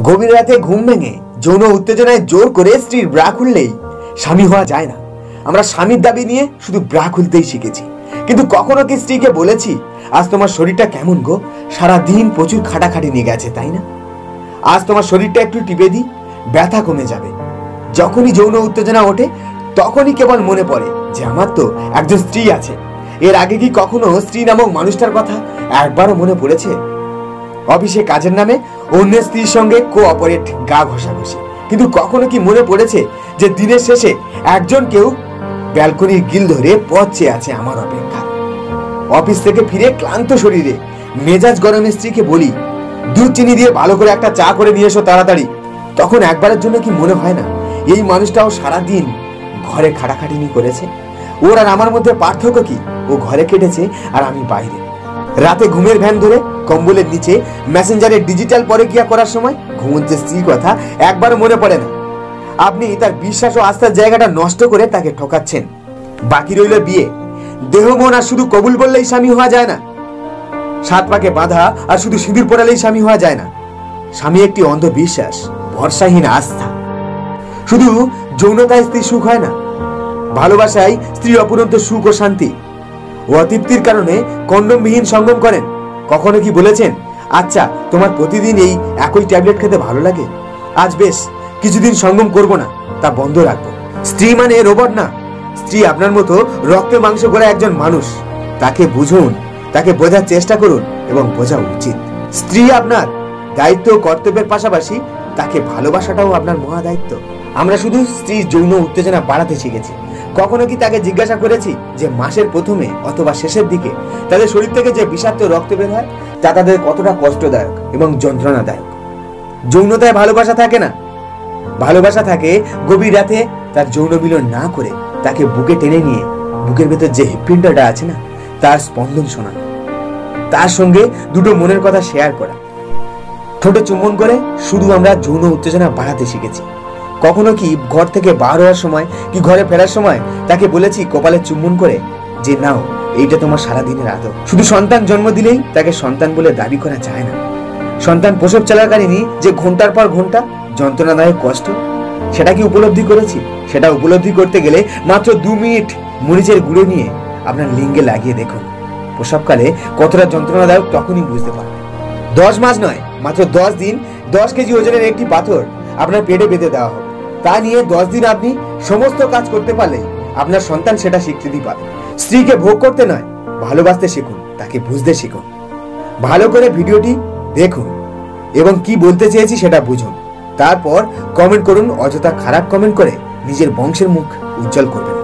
গভীর রাতে ঘুম ভেঙে যৌন উত্তেজনায় জোর করে স্ত্রীর ব্রা খুললেই স্বামী হওয়া যায় না। আমরা স্বামীর দাবি নিয়ে শুধু ব্রা খুলতেই শিখেছি, কিন্তু কখনো কি স্ত্রীকে বলেছি, আজ তোমার শরীরটা কেমন গো, সারাদিন প্রচুর খাটাখাটি নিয়ে গেছে তাই না, আজ তোমার শরীরটা একটু টিপে দিই, ব্যথা কমে যাবে। যখনই যৌন উত্তেজনা ওঠে তখনই কেবল মনে পড়ে যে আমার তো একজন স্ত্রী আছে। এর আগে কি কখনো স্ত্রী নামক মানুষটার কথা একবারও মনে পড়েছে? অফিসে কাজের নামে অন্য স্ত্রীর সঙ্গে কোঅপারেট গা ঘষাঘষি, কিন্তু কখনো কি মনে পড়েছে যে দিনের শেষে একজন কেউ ব্যালকনির গিল ধরে পথ চেয়ে আছে আমার অপেক্ষা? অফিস থেকে ফিরে ক্লান্ত শরীরে মেজাজ গরমে স্ত্রীকে বলি, দুধ চিনি দিয়ে ভালো করে একটা চা করে নিয়ে এসো তাড়াতাড়ি। তখন একবারের জন্য কি মনে হয় না এই মানুষটাও সারাদিন ঘরে খাটাখাটিনি করেছে? ওর আর আমার মধ্যে পার্থক্য কি? ও ঘরে কেটেছে আর আমি বাইরে। রাতে ঘুমের ভ্যান ধরে কম্বলের নিচে মেসেঞ্জারে ডিজিটাল পরকীয়া করার সময় ঘুমন্ত স্ত্রীর কথা একবার মনে পড়ে না। আপনি তার বিশ্বাস ও আস্থার জায়গাটা নষ্ট করে তাকে ঠকাচ্ছেন। বাকি রইল বিয়ে। দেহ মন আর শুধু কবুল বললেই স্বামী হওয়া যায় না। 7 পাকে বাঁধা আর শুধু সিঁদুর পরালেই স্বামী হওয়া যায় না। স্বামী একটি অন্ধবিশ্বাস, ভরসাহীন আস্থা। শুধু যৌনতায় স্ত্রী সুখ হয় না, ভালোবাসায় স্ত্রী অপুরন্ত সুখ ও শান্তি। ও অতৃপ্তির কারণে কন্ডমবিহীন সঙ্গম করেন। কখনো কি বলেছেন, আচ্ছা তোমার প্রতিদিন এই একই ট্যাবলেট খেতে ভালো লাগে, আজ বেশ কিছুদিন সঙ্গম করব না, তা বন্ধ রাখবো? স্ত্রী মানে রোবট না। স্ত্রী আপনার মতো রক্তে মাংস গড়া একজন মানুষ। তাকে বুঝুন, তাকে বোঝার চেষ্টা করুন এবং বোঝা উচিত। স্ত্রী আপনার দায়িত্ব ও কর্তব্যের পাশাপাশি তাকে ভালোবাসাটাও আপনার মহা দায়িত্ব। আমরা শুধু স্ত্রীর যৌন উত্তেজনা বাড়াতে শিখেছি। কখনো কি তাকে জিজ্ঞাসা করেছি যে মাসের প্রথমে অথবা শেষের দিকে তাদের শরীর থেকে যে বিষাক্ত রক্ত বের হয় তা তাদের কতটা কষ্টদায়ক এবং যন্ত্রণাদায়ক? যৌনতায় ভালোবাসা থাকে না। ভালোবাসা থাকে গভীর রাতে তার যৌন মিলন না করে তাকে বুকে টেনে নিয়ে বুকের ভেতর যে হৃৎপিণ্ডটা আছে না, তার স্পন্দন শোনানো, তার সঙ্গে দুটো মনের কথা শেয়ার করা। ঠোঁটে চুম্বন করে শুধু আমরা যৌন উত্তেজনা বাড়াতে শিখেছি। কখনো কি ঘর থেকে বার হওয়ার সময় কি ঘরে ফেরার সময় তাকে বলেছি কপালে চুম্বন করে যে নাও, এইটা তোমার সারাদিনের আদর। শুধু সন্তান জন্ম দিলেই তাকে সন্তান বলে দাবি করা যায় না। সন্তান প্রসব চলাকালীনই যে ঘন্টার পর ঘন্টা যন্ত্রণাদায়ক কষ্ট, সেটা কি উপলব্ধি করেছি? সেটা উপলব্ধি করতে গেলে মাত্র 2 মিনিট মরিচের গুঁড়ো নিয়ে আপনার লিঙ্গে লাগিয়ে দেখুন প্রসবকালে কতটা যন্ত্রণাদায়ক, তখনই বুঝতে পারবেন। 10 মাস নয়, মাত্র 10 দিন 10 কেজি ওজনের একটি পাথর আপনার পেটে বেঁধে দেওয়া হবে। তা নিয়ে 10 দিন আপনি সমস্ত কাজ করতে পারলে আপনার সন্তান সেটা স্বীকৃতি পাবে। স্ত্রীকে ভোগ করতে নয়, ভালোবাসতে শিখুন, তাকে বুঝতে শিখুন। ভালো করে ভিডিওটি দেখুন এবং কি বলতে চেয়েছি সেটা বুঝুন। তারপর কমেন্ট করুন। অযথা খারাপ কমেন্ট করে নিজের বংশের মুখ উজ্জ্বল করবেন।